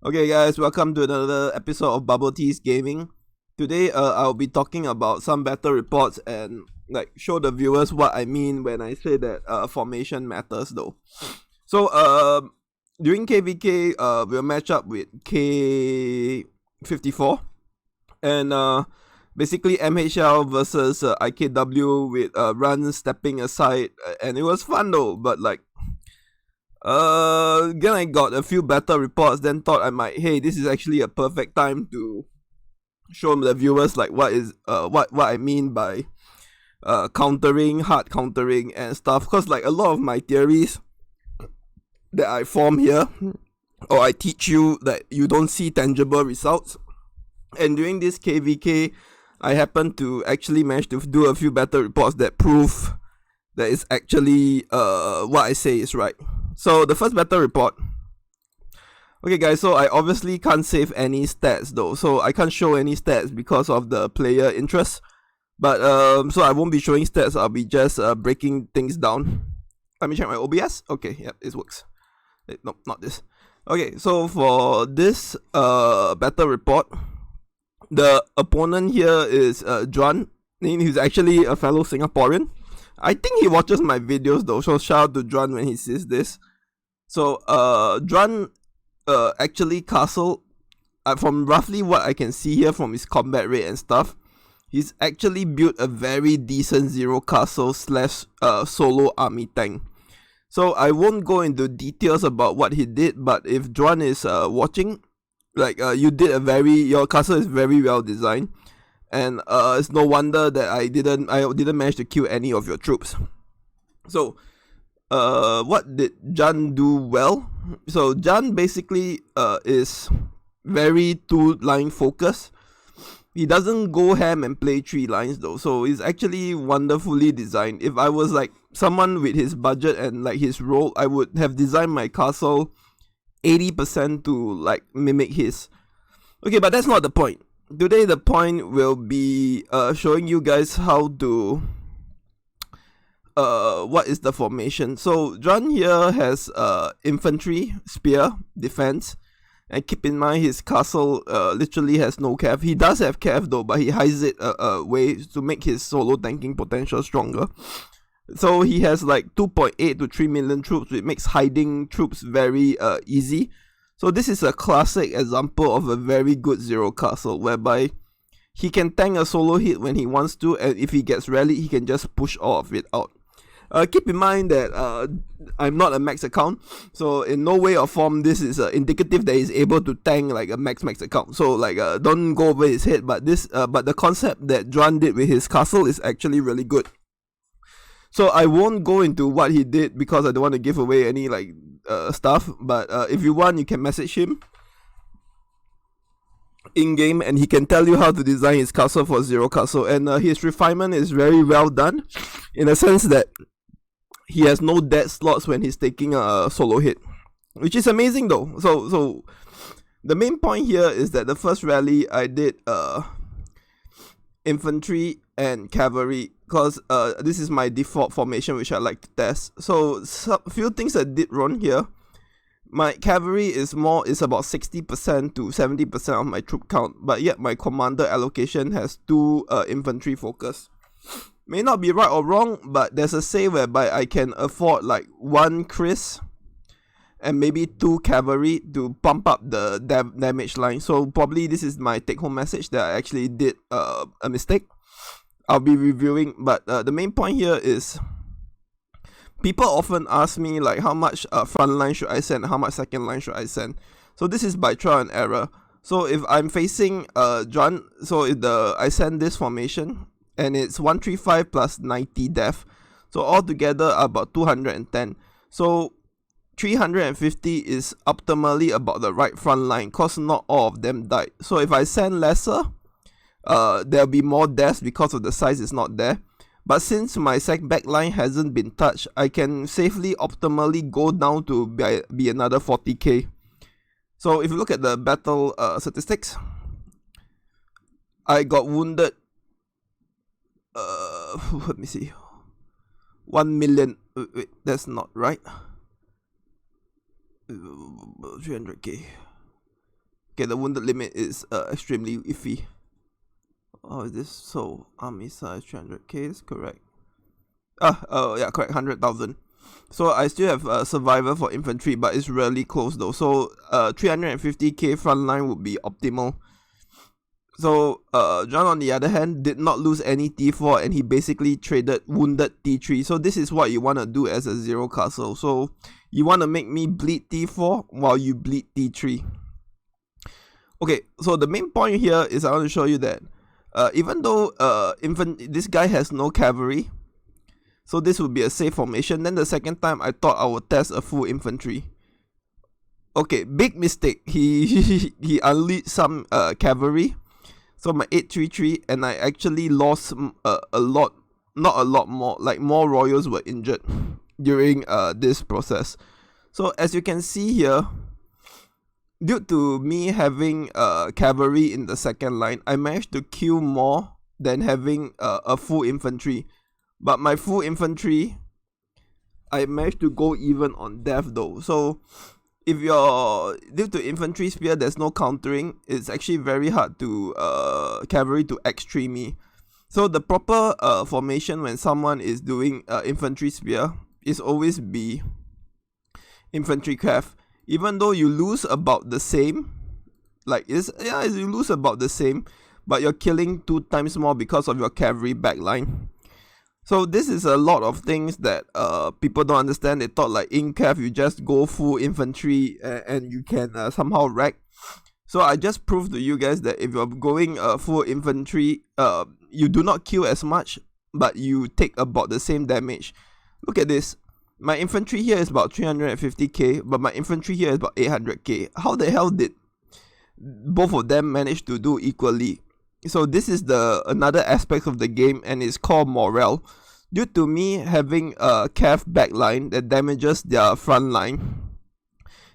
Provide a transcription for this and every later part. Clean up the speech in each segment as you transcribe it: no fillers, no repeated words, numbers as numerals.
Okay guys, welcome to another episode of BubbleteaS Gaming. Today I'll be talking about some battle reports and like show the viewers what I mean when I say that formation matters though. So during KVK we'll match up with K54 and basically MHL versus IKW with RuN stepping aside, and it was fun though, but like then I got a few battle reports, then thought I might, hey, this is actually a perfect time to show the viewers like what I mean by countering, hard countering and stuff, because like a lot of my theories that I form here or I teach you that you don't see tangible results, and during this KVK I happen to actually manage to do a few battle reports that prove that it's actually what I say is right. So the first battle report. Okay guys, so I obviously can't save any stats though, so I can't show any stats because of the player interest. But so I won't be showing stats, I'll be just breaking things down. Let me check my OBS. Okay, yep, it works. No, not this. Okay, so for this battle report, the opponent here is RuN. He's actually a fellow Singaporean. I think he watches my videos though, so shout out to RuN when he sees this. So RuN actually castle, from roughly what I can see here from his combat rate and stuff, he's actually built a very decent zero castle slash solo army tank. So I won't go into details about what he did, but if RuN is watching, like your castle is very well designed, and it's no wonder that I didn't manage to kill any of your troops. So what did RuN do well? So RuN basically is very 2-line focused. He doesn't go ham and play 3 lines though, so it's actually wonderfully designed. If I was like someone with his budget and like his role, I would have designed my castle 80% to like mimic his. Okay, but that's not the point. Today the point will be showing you guys how to what is the formation. So RuN here has infantry, spear, defense, and keep in mind his castle literally has no cav. He does have cav though, but he hides it away to make his solo tanking potential stronger. So he has like 2.8 to 3 million troops, which makes hiding troops very easy. So this is a classic example of a very good zero castle, whereby he can tank a solo hit when he wants to, and if he gets rallied, he can just push all of it out. Keep in mind that I'm not a max account, so in no way or form this is indicative that he's able to tank like a max account. So like don't go over his head, but the concept that RuN did with his castle is actually really good. So I won't go into what he did because I don't want to give away any like stuff, but if you want, you can message him in game and he can tell you how to design his castle for zero castle, and his refinement is very well done in a sense that he has no dead slots when he's taking a solo hit, which is amazing though. So the main point here is that the first rally I did infantry and cavalry, because this is my default formation which I like to test. So a few things I did wrong here. My cavalry is about 60% to 70% of my troop count, but yet my commander allocation has 2 infantry focus. May not be right or wrong, but there's a say whereby I can afford like 1 Chris and maybe 2 cavalry to pump up the damage line. So probably this is my take home message that I actually did a mistake. I'll be reviewing, but the main point here is people often ask me like how much front line should I send, how much second line should I send. So this is by trial and error. So if I'm facing RuN, so if I send this formation and it's 135 plus 90 def, so altogether about 210. So 350 is optimally about the right front line, cause not all of them died. So if I send lesser, there'll be more deaths because of the size is not there. But since my back line hasn't been touched, I can safely optimally go down to be another 40k. So if you look at the battle statistics, I got wounded, let me see, 1 million, wait, that's not right, 300k, Okay, the wounded limit is extremely iffy. Oh, is this so? Army size 300k is correct. Yeah, correct, 100,000. So I still have survivor for infantry, but it's really close though. So 350k frontline would be optimal. So John, on the other hand, did not lose any T4, and he basically traded wounded T3. So this is what you want to do as a zero castle. So you want to make me bleed T4 while you bleed T3. Okay, so the main point here is I want to show you that even though this guy has no cavalry, so this would be a safe formation. Then the second time I thought I would test a full infantry. Okay, big mistake. He unleashed some cavalry. So my 833, and I actually lost a lot, not a lot more, like more royals were injured during this process. So as you can see here, due to me having cavalry in the second line, I managed to kill more than having a full infantry. But my full infantry, I managed to go even on death though. So if you're due to infantry spear, there's no countering. It's actually very hard to cavalry to X3 me. So the proper formation when someone is doing infantry spear is always be infantry cav. Even though you lose about the same, you lose about the same, but you're killing 2 times more because of your cavalry backline. So this is a lot of things that people don't understand. They thought like in cav you just go full infantry and you can somehow wreck. So I just proved to you guys that if you're going full infantry, you do not kill as much, but you take about the same damage. Look at this. My infantry here is about 350k, but my infantry here is about 800k. How the hell did both of them manage to do equally? So this is another aspect of the game, and it's called morale. Due to me having a cav backline that damages their front line,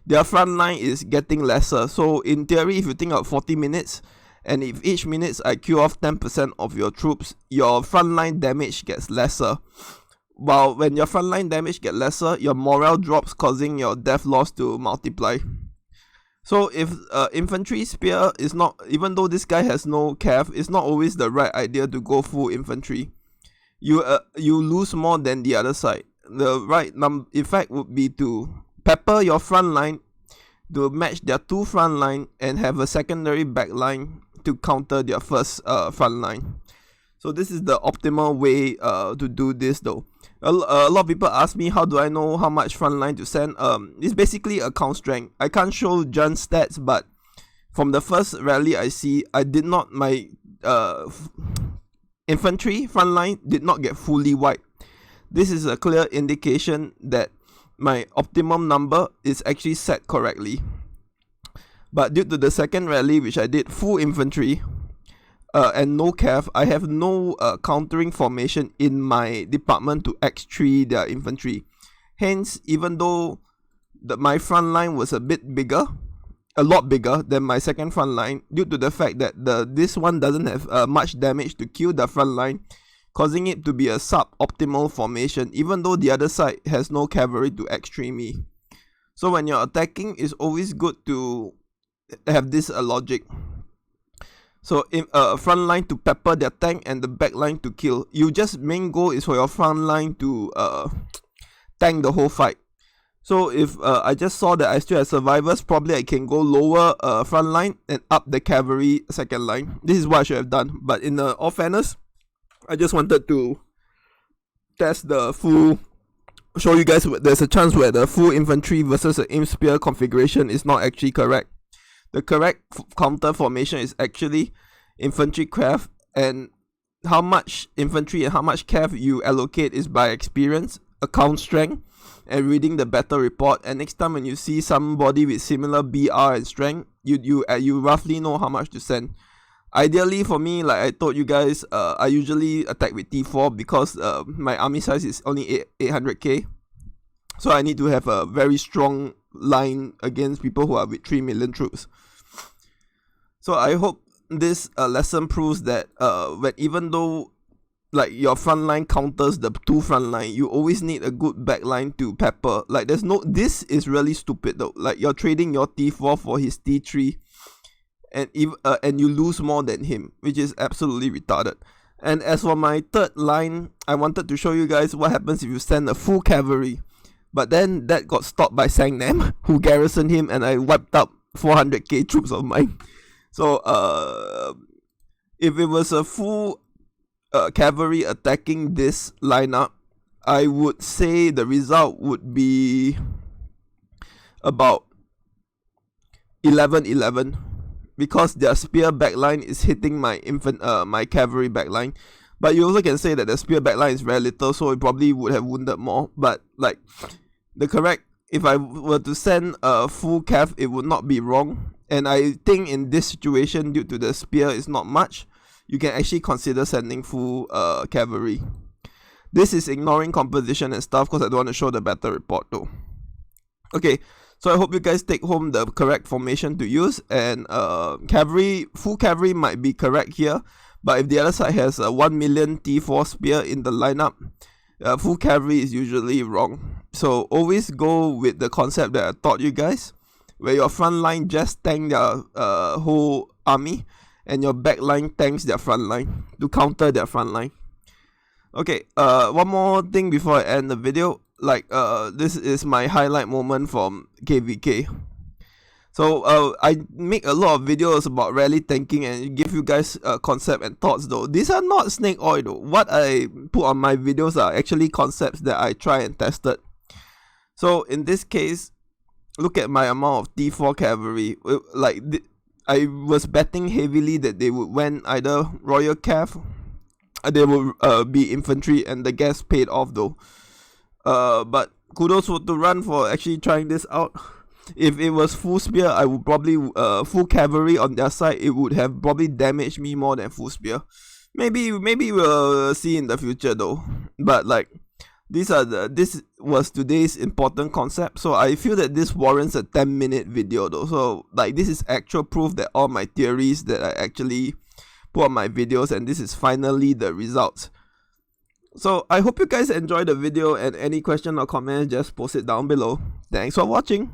their front line is getting lesser. So in theory, if you think of 40 minutes, and if each minute I kill off 10% of your troops, your frontline damage gets lesser. While when your frontline damage gets lesser, your morale drops, causing your death loss to multiply. So if infantry spear is not, even though this guy has no cav, it's not always the right idea to go full infantry. You lose more than the other side. The right effect would be to pepper your front line to match their 2 front line and have a secondary back line to counter their first front line. So this is the optimal way to do this though. A lot of people ask me, how do I know how much front line to send? It's basically a count strength. I can't show John's stats, but from the first rally I see, my infantry front line did not get fully wiped. This is a clear indication that my optimum number is actually set correctly. But due to the second rally, which I did full infantry and no cav, I have no countering formation in my department to X3 their infantry. Hence, even though my front line was a lot bigger than my second front line, due to the fact that this one doesn't have much damage to kill the front line, causing it to be a sub-optimal formation, even though the other side has no cavalry to X3 me. So when you're attacking, it's always good to have this logic. So if front line to pepper their tank and the back line to kill. You just main goal is for your front line to tank the whole fight. So if I just saw that I still have survivors, probably I can go lower front line and up the cavalry second line. This is what I should have done. But in all fairness, I just wanted to test the full, show you guys there's a chance where the full infantry versus the aim spear configuration is not actually correct. The correct counter formation is actually infantry cav, and how much infantry and how much cav you allocate is by experience, account strength, and reading the battle report. And next time when you see somebody with similar BR and strength, you roughly know how much to send. Ideally for me, like I told you guys, I usually attack with T4 because my army size is only 800k. So I need to have a very strong line against people who are with 3 million troops. So I hope this lesson proves that even though like your front line counters the 2 front line, you always need a good back line to pepper. Like this is really stupid though. Like you're trading your T4 for his T3. and you lose more than him, which is absolutely retarded. And as for my third line, I wanted to show you guys what happens if you send a full cavalry. But then that got stopped by Sangnam, who garrisoned him, and I wiped out 400k troops of mine. So if it was a full cavalry attacking this lineup, I would say the result would be about 11-11, because their spear backline is hitting my my cavalry backline. But you also can say that the spear backline is very little, so it probably would have wounded more. But like, the correct, if I were to send a full cav, it would not be wrong. And I think in this situation, due to the spear is not much, you can actually consider sending full cavalry. This is ignoring composition and stuff, because I don't want to show the battle report though. Okay, so I hope you guys take home the correct formation to use, and cavalry, full cavalry might be correct here, but if the other side has a 1 million T4 spear in the lineup, full cavalry is usually wrong. So always go with the concept that I taught you guys, where your front line just tank their whole army, and your back line tanks their front line to counter their front line. Okay, one more thing before I end the video. Like, this is my highlight moment from KVK. So I make a lot of videos about rally tanking and give you guys concept and thoughts though. These are not snake oil though. What I put on my videos are actually concepts that I try and tested. So in this case, look at my amount of T4 cavalry. Like, I was betting heavily that they would win either Royal Cav, they would be infantry, and the gas paid off though. But kudos to RuN for actually trying this out. If it was full spear, I would probably full cavalry on their side, it would have probably damaged me more than full spear. Maybe we'll see in the future though. But like, this was today's important concept, so I feel that this warrants a 10-minute video though. So like, this is actual proof that all my theories that I actually put on my videos, and this is finally the results. So I hope you guys enjoyed the video, and any question or comment, just post it down below. Thanks for watching.